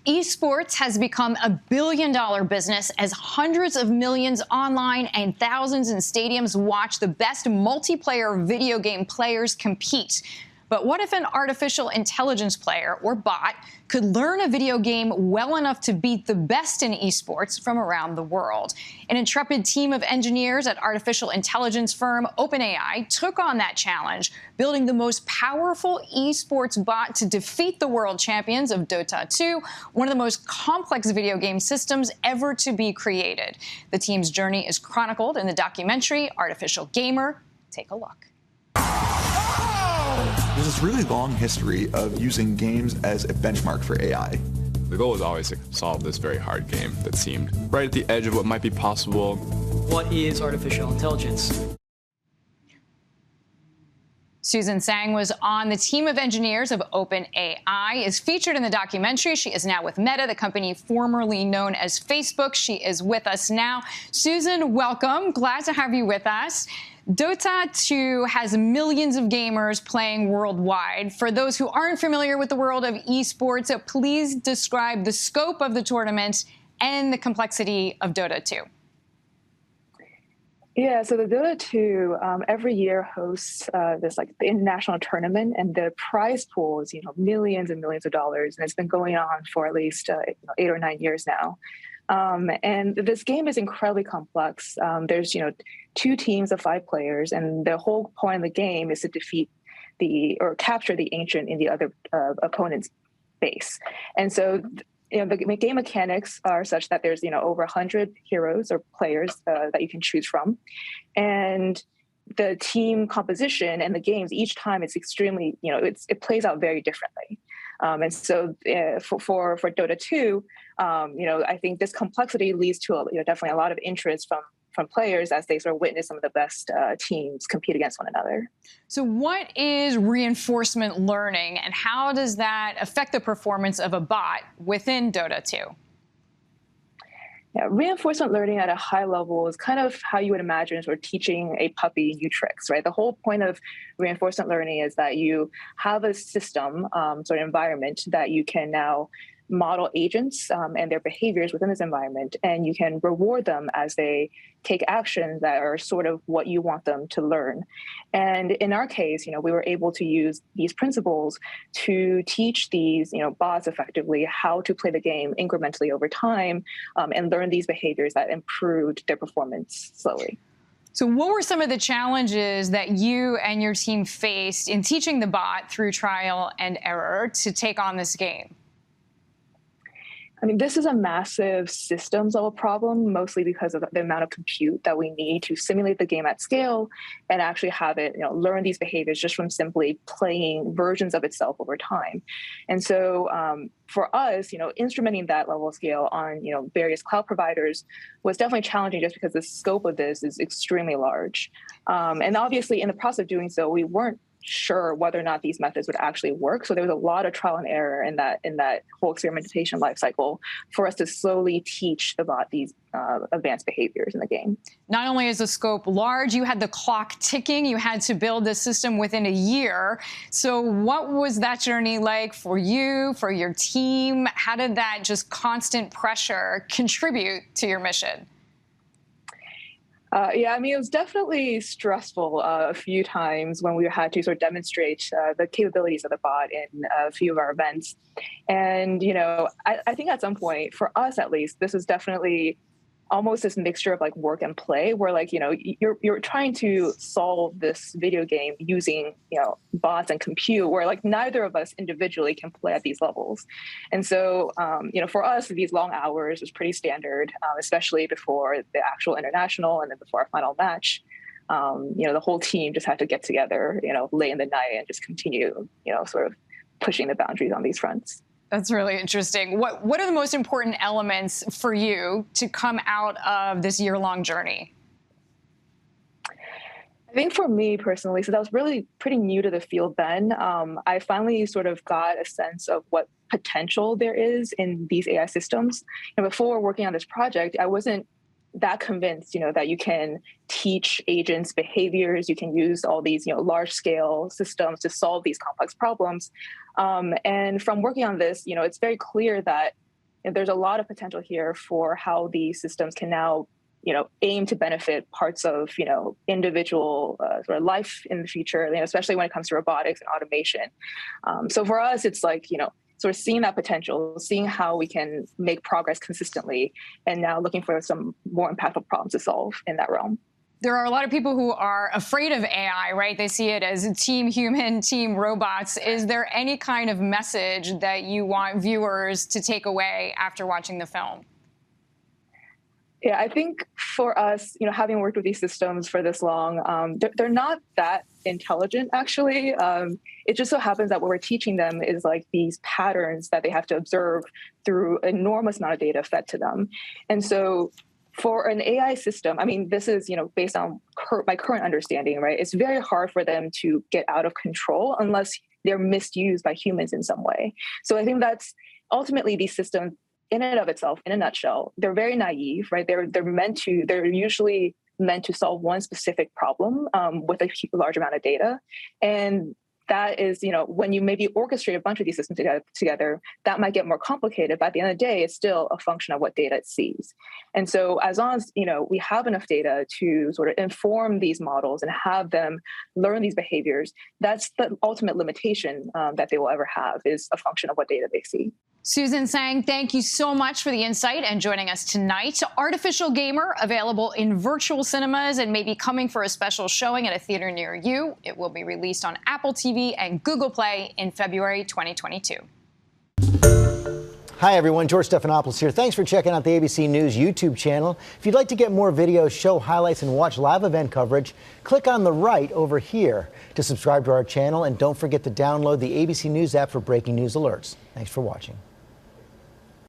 Esports has become a billion-dollar business as hundreds of millions online and thousands in stadiums watch the best multiplayer video game players compete. But what if an artificial intelligence player or bot could learn a video game well enough to beat the best in esports from around the world? An intrepid team of engineers at artificial intelligence firm OpenAI took on that challenge, building the most powerful esports bot to defeat the world champions of Dota 2, one of the most complex video game systems ever to be created. The team's journey is chronicled in the documentary Artificial Gamer. Take a look. There's this really long history of using games as a benchmark for AI. The goal was always to solve this very hard game that seemed right at the edge of what might be possible. What is artificial intelligence? Susan Zhang was on the team of engineers of OpenAI, is featured in the documentary. She is now with Meta, the company formerly known as Facebook. She is with us now. Susan, welcome. Glad to have you with us. Dota 2 has millions of gamers playing worldwide. For those who aren't familiar with the world of esports, please describe the scope of the tournament and the complexity of Dota 2. Yeah, so the Dota 2 every year hosts this the international tournament, and the prize pool is millions and millions of dollars, and it's been going on for at least 8 or 9 years now. And this game is incredibly complex. There's 2 teams of 5 players, and the whole point of the game is to defeat or capture the ancient in the other opponent's base. And so the game mechanics are such that there's over 100 heroes or players that you can choose from, and the team composition and the games each time it's extremely it plays out very differently. And so for Dota 2, I think this complexity leads to definitely a lot of interest from players as they sort of witness some of the best teams compete against one another. So what is reinforcement learning, and how does that affect the performance of a bot within Dota 2? Yeah, reinforcement learning at a high level is kind of how you would imagine sort of teaching a puppy new tricks, right? The whole point of reinforcement learning is that you have a system, sort of environment that you can now model agents and their behaviors within this environment, and you can reward them as they take actions that are sort of what you want them to learn. And in our case, we were able to use these principles to teach these, bots effectively how to play the game incrementally over time and learn these behaviors that improved their performance slowly. So what were some of the challenges that you and your team faced in teaching the bot through trial and error to take on this game? I mean, this is a massive systems level problem, mostly because of the amount of compute that we need to simulate the game at scale and actually have it, learn these behaviors just from simply playing versions of itself over time. And so for us, instrumenting that level of scale on, various cloud providers was definitely challenging just because the scope of this is extremely large. And obviously in the process of doing so, we weren't sure whether or not these methods would actually work. So there was a lot of trial and error in that whole experimentation life cycle for us to slowly teach the bot these advanced behaviors in the game. Not only is the scope large, you had the clock ticking. You had to build this system within a year. So what was that journey like for you, for your team? How did that just constant pressure contribute to your mission? Yeah, I mean, it was definitely stressful a few times when we had to sort of demonstrate the capabilities of the bot in a few of our events. And, I think at some point, for us at least, this is definitely almost this mixture of work and play where you're trying to solve this video game using bots and compute where neither of us individually can play at these levels. And so for us these long hours was pretty standard, especially before the actual international and then before our final match. The whole team just had to get together late in the night and just continue sort of pushing the boundaries on these fronts. That's really interesting. What are the most important elements for you to come out of this year-long journey? I think for me personally, so that was really pretty new to the field then. I finally sort of got a sense of what potential there is in these AI systems. And before working on this project, I wasn't that convinced, that you can teach agents behaviors, you can use all these, large scale systems to solve these complex problems. And from working on this, it's very clear that there's a lot of potential here for how these systems can now aim to benefit parts of, individual sort of life in the future, especially when it comes to robotics and automation. So for us, it's like, sort of seeing that potential, seeing how we can make progress consistently, and now looking for some more impactful problems to solve in that realm. There are a lot of people who are afraid of AI, right? They see it as team human, team robots. Is there any kind of message that you want viewers to take away after watching the film? Yeah, I think for us, having worked with these systems for this long, they're not that intelligent, actually. It just so happens that what we're teaching them is like these patterns that they have to observe through an enormous amount of data fed to them. And so for an AI system, I mean, this is, based on my current understanding, right? It's very hard for them to get out of control unless they're misused by humans in some way. So I think that's ultimately these systems, in and of itself, in a nutshell, they're very naive, right? They're usually meant to solve one specific problem with a large amount of data. And that is, when you maybe orchestrate a bunch of these systems together, that might get more complicated. But at the end of the day, it's still a function of what data it sees. And so as long as, we have enough data to sort of inform these models and have them learn these behaviors, that's the ultimate limitation that they will ever have, is a function of what data they see. Susan Zhang, thank you so much for the insight and joining us tonight. Artificial Gamer, available in virtual cinemas and maybe coming for a special showing at a theater near you. It will be released on Apple TV and Google Play in February 2022. Hi, everyone. George Stephanopoulos here. Thanks for checking out the ABC News YouTube channel. If you'd like to get more videos, show highlights, and watch live event coverage, click on the right over here to subscribe to our channel. And don't forget to download the ABC News app for breaking news alerts. Thanks for watching.